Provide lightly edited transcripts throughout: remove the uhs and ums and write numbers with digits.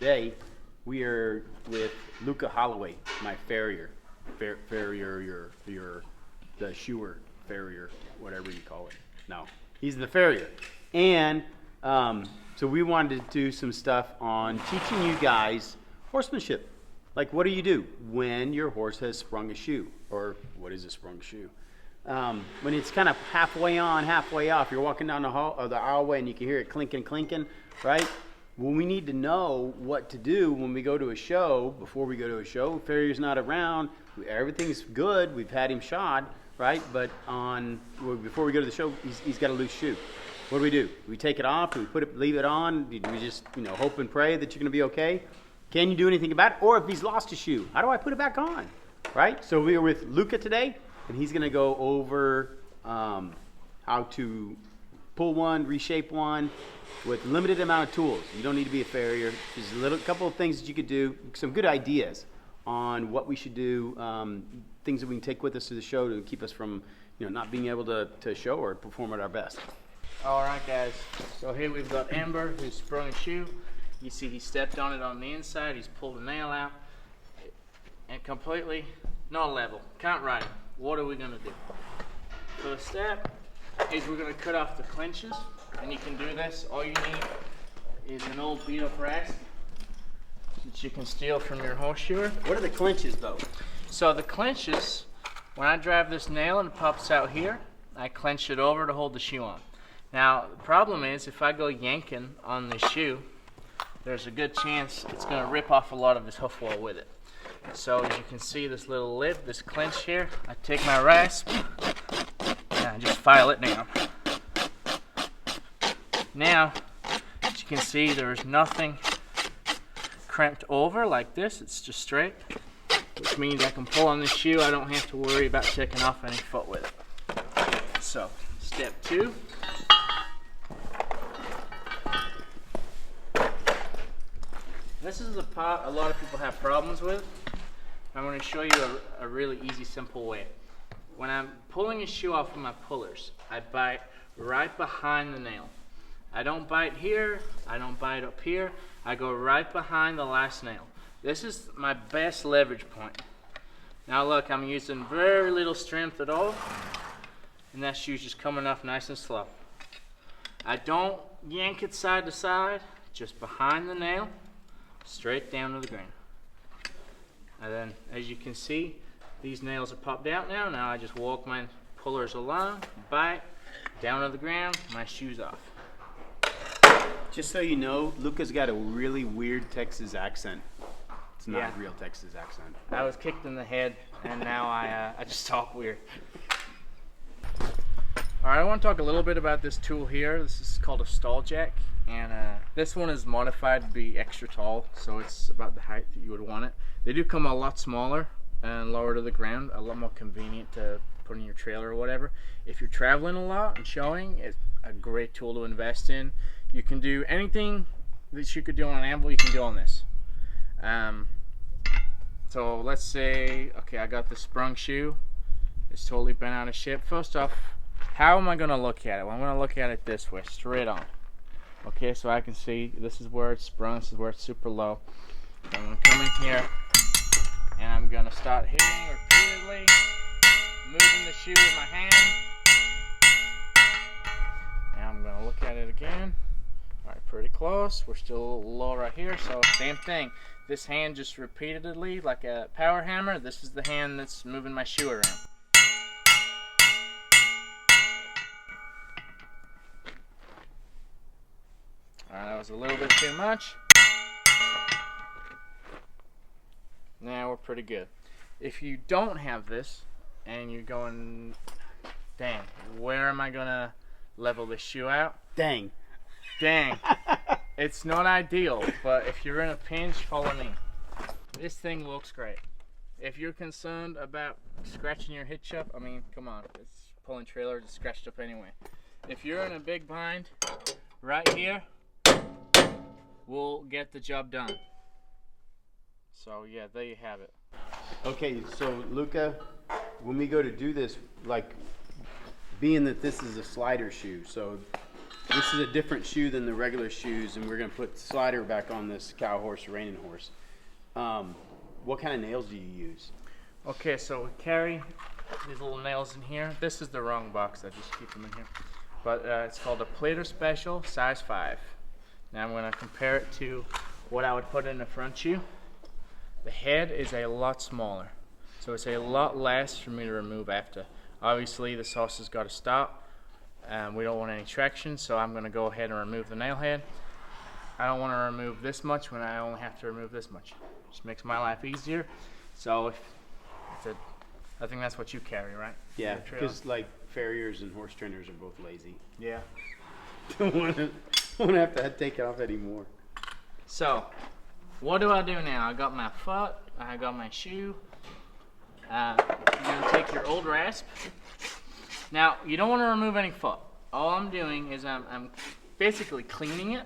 Today we are with Luca Holloway, my farrier. Farrier, the shoer, farrier, whatever you call it. No, he's the farrier. And so we wanted to do some stuff on teaching you guys horsemanship. Like, what do you do when your horse has sprung a shoe? Or what is a sprung shoe? When it's kind of halfway on, halfway off, you're walking down the hall or the aisleway and you can hear it clinking, right? Well, we need to know what to do when we go to a show. Before we go to a show, Farrier's not around. Everything's good. We've had him shod, right? But before we go to the show, he's got a loose shoe. What do? We take it off? Do we leave it on? Do we just hope and pray that you're going to be okay? Can you do anything about it? Or if he's lost a shoe, how do I put it back on? Right? So we are with Luca today, and he's going to go over how to pull one, reshape one with limited amount of tools. You don't need to be a farrier. There's a couple of things that you could do, some good ideas on what we should do, things that we can take with us to the show to keep us from not being able to show or perform at our best. All right, guys. So here we've got Amber, who's sprung a shoe. You see he stepped on it on the inside. He's pulled a nail out. And completely not level. Can't ride it. What are we going to do? First step is we're going to cut off the clinches. And you can do this. All you need is an old beat up rest that you can steal from your horseshoer. What are the clinches, though? So the clinches, when I drive this nail and it pops out here, I clench it over to hold the shoe on. Now, the problem is if I go yanking on the shoe, there's a good chance it's going to rip off a lot of this hoof wall with it. So as you can see, this little lid, this clinch here, I take my rasp and I just file it down. Now, as you can see, there's nothing crimped over like this. It's just straight, which means I can pull on this shoe. I don't have to worry about taking off any foot with it. So, step 2. This is the part a lot of people have problems with. I'm going to show you a really easy, simple way. When I'm pulling a shoe off with my pullers, I bite right behind the nail. I don't bite here, I don't bite up here, I go right behind the last nail. This is my best leverage point. Now look, I'm using very little strength at all, and that shoe's just coming off nice and slow. I don't yank it side to side, just behind the nail, straight down to the ground. And then, as you can see, these nails are popped out now. Now I just walk my pullers along, bite, down to the ground, my shoe's off. Just so you know, Luca's got a really weird Texas accent. It's not a real Texas accent. I was kicked in the head, and now I just talk weird. All right, I want to talk a little bit about this tool here. This is called a stall jack, and this one is modified to be extra tall, so it's about the height that you would want it. They do come a lot smaller and lower to the ground, a lot more convenient to put in your trailer or whatever. If you're traveling a lot and showing, it's a great tool to invest in. You can do anything that you could do on an anvil, you can do on this. So let's say, okay, I got the sprung shoe. It's totally bent out of shape. First off, how am I going to look at it? Well, I'm going to look at it this way, straight on. Okay, so I can see this is where it's sprung, this is where it's super low. So I'm going to come in here, and I'm going to start hitting repeatedly, moving the shoe with my hand. Now I'm going to look at it again. Alright, pretty close. We're still a little low right here, so same thing. This hand just repeatedly, like a power hammer, this is the hand that's moving my shoe around. Alright, that was a little bit too much. Now we're pretty good. If you don't have this, and you're going, dang, where am I going to level this shoe out? Dang. It's not ideal, but if you're in a pinch, follow me. This thing looks great. If you're concerned about scratching your hitch up, I mean, come on, it's pulling trailers, it's scratched up anyway. If you're in a big bind, right here, we'll get the job done. So yeah, there you have it. Okay, so Luca, when we go to do this, like, being that this is a slider shoe, so This is a different shoe than the regular shoes, and we're gonna put the slider back on this cow horse, reining horse. What kind of nails do you use? Okay, so we carry these little nails in here. This is the wrong box, I just keep them in here. But it's called a Plater Special size 5. Now I'm going to compare it to what I would put in the front shoe. The head is a lot smaller, so it's a lot less for me to remove after. Obviously the horse has got to stop. We don't want any traction, so I'm going to go ahead and remove the nail head. I don't want to remove this much when I only have to remove this much. Just makes my life easier. So I think that's what you carry, right? Yeah, because like farriers and horse trainers are both lazy. Yeah. Don't want to have to take it off anymore. So, what do I do now? I got my foot, I got my shoe. You're going to take your old rasp. Now, you don't want to remove any foot. All I'm doing is I'm basically cleaning it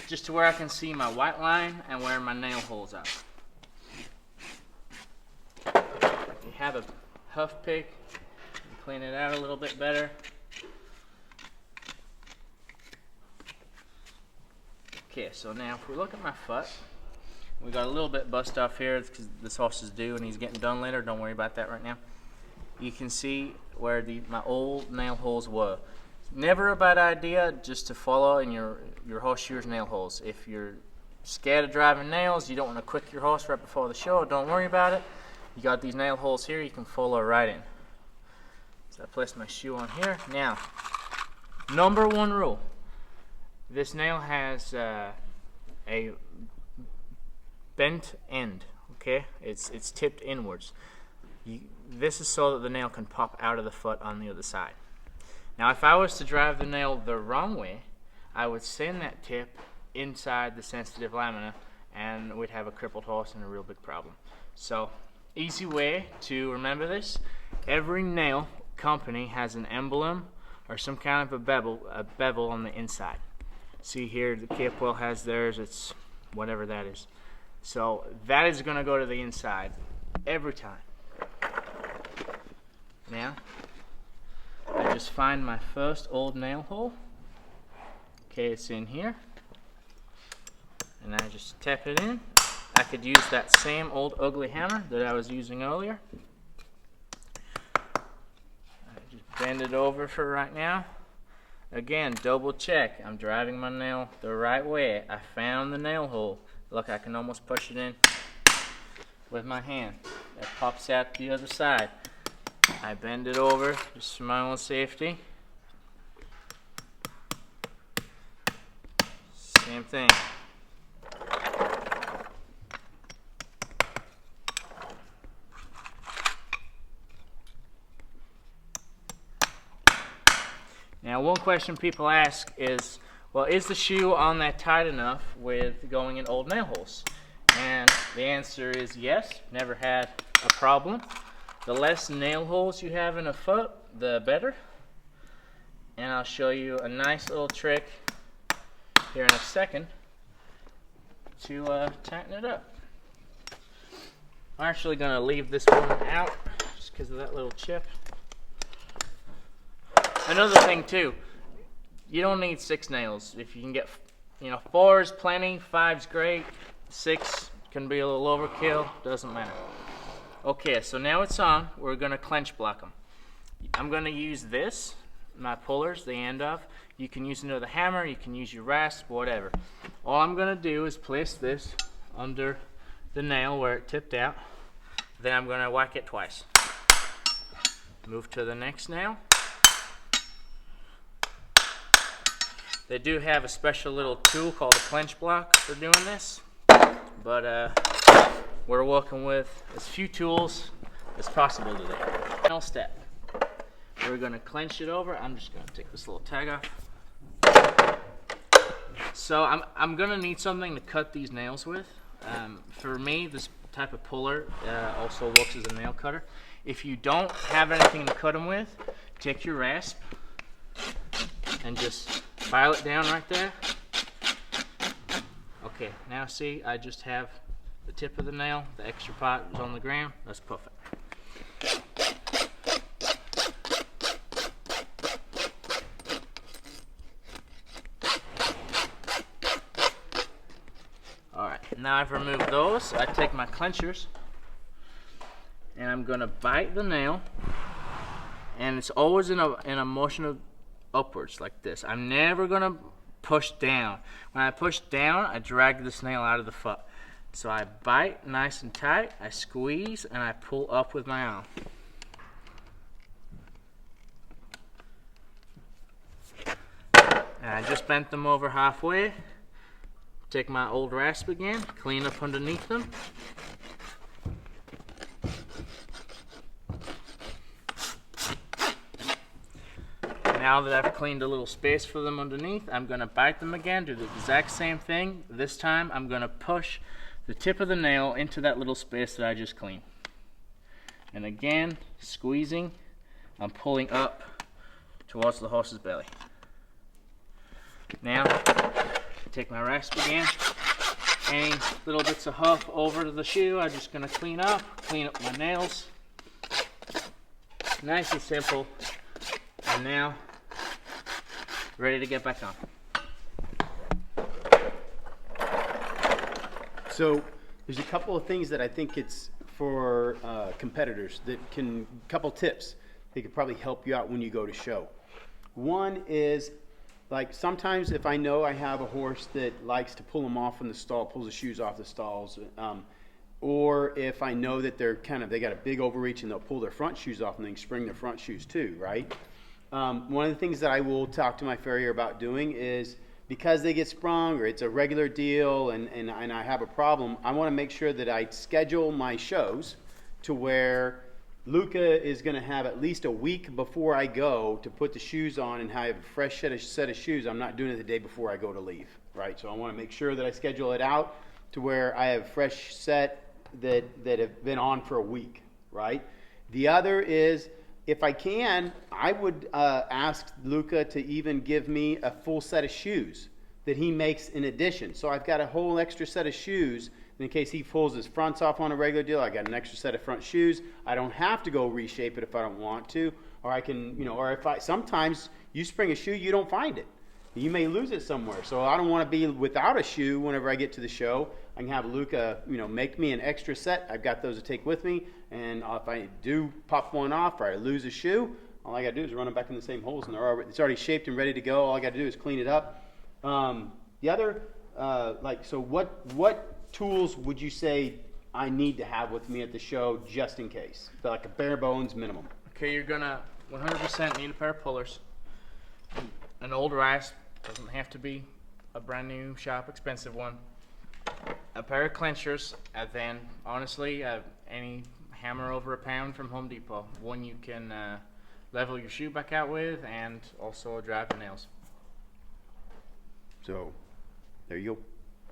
just to where I can see my white line and where my nail holes are. If you have a hoof pick, you clean it out a little bit better. Okay, so now if we look at my foot, we got a little bit bust off here because this horse is due and he's getting done later. Don't worry about that right now. You can see where my old nail holes were. Never a bad idea just to follow in your horseshoe's nail holes. If you're scared of driving nails, you don't want to quick your horse right before the show, don't worry about it. You got these nail holes here, you can follow right in. So I place my shoe on here. Now, number 1 rule. This nail has a bent end, okay? It's tipped inwards. This is so that the nail can pop out of the foot on the other side. Now, if I was to drive the nail the wrong way, I would send that tip inside the sensitive lamina, and we'd have a crippled horse and a real big problem. So, easy way to remember this: every nail company has an emblem or some kind of a bevel on the inside. See here, the Capewell has theirs. It's whatever that is. So that is going to go to the inside every time. Now, I just find my first old nail hole. Okay, it's in here. And I just tap it in. I could use that same old ugly hammer that I was using earlier. I just bend it over for right now. Again, double check. I'm driving my nail the right way. I found the nail hole. Look, I can almost push it in with my hand. It pops out the other side. I bend it over just for my own safety. Same thing. Now, one question people ask is, well, is the shoe on that tight enough with going in old nail holes? And the answer is yes, never had a problem. The less nail holes you have in a foot, the better. And I'll show you a nice little trick here in a second to tighten it up. I'm actually going to leave this one out just because of that little chip. Another thing too, you don't need 6 nails. If you can get, 4 is plenty, 5's great, 6 can be a little overkill, doesn't matter. Okay, so now it's on, we're going to clench block them. I'm going to use this, my pullers, the end of. You can use another hammer, you can use your rasp, whatever. All I'm going to do is place this under the nail where it tipped out. Then I'm going to whack it twice. Move to the next nail. They do have a special little tool called a clench block for doing this, but we're working with as few tools as possible today. Final step. We're going to clench it over. I'm just going to take this little tag off. So I'm going to need something to cut these nails with. For me, this type of puller also works as a nail cutter. If you don't have anything to cut them with, take your rasp and just file it down right there. Okay, now see, I just have the tip of the nail, the extra part is on the ground. That's perfect. now I've removed those, I take my clenchers and I'm gonna bite the nail, and it's always in a motion of upwards like this. I'm never gonna push down. When I push down, I drag this nail out of the foot. So I bite nice and tight, I squeeze, and I pull up with my arm. And I just bent them over halfway. Take my old rasp again, clean up underneath them. Now that I've cleaned a little space for them underneath, I'm going to bite them again, do the exact same thing. This time I'm going to push the tip of the nail into that little space that I just cleaned. And again, squeezing, I'm pulling up towards the horse's belly. Now, take my rasp again. Any little bits of hoof over to the shoe, I'm just going to clean up my nails. Nice and simple. And now, ready to get back on. So there's a couple of things that I think it's for competitors that can, couple tips that could probably help you out when you go to show. One is, like, sometimes if I know I have a horse that likes to pull them off from the stall, pulls the shoes off the stalls, or if I know that they got a big overreach and they'll pull their front shoes off and then spring their front shoes too, right? One of the things that I will talk to my farrier about doing is, because they get sprung or it's a regular deal and I have a problem, I want to make sure that I schedule my shows to where Luca is going to have at least a week before I go to put the shoes on and have a fresh set of shoes. I'm not doing it the day before I go to leave, right? So I want to make sure that I schedule it out to where I have a fresh set that have been on for a week, right? The other is, if I can, I would ask Luca to even give me a full set of shoes that he makes in addition. So I've got a whole extra set of shoes in case he pulls his fronts off on a regular deal. I got an extra set of front shoes. I don't have to go reshape it if I don't want to, or I can, or if sometimes you spring a shoe, you don't find it. You may lose it somewhere. So I don't want to be without a shoe whenever I get to the show. I can have Luca, make me an extra set. I've got those to take with me. And if I do pop one off or I lose a shoe, all I got to do is run them back in the same holes, and it's already shaped and ready to go. All I got to do is clean it up. The other, so what tools would you say I need to have with me at the show just in case? Like a bare bones minimum. Okay, you're going to 100% need a pair of pullers. An old rasp, doesn't have to be a brand new, sharp, expensive one. A pair of clenchers, and then honestly, any hammer over a pound from Home Depot. One you can level your shoe back out with, and also drive the nails. So, there you go.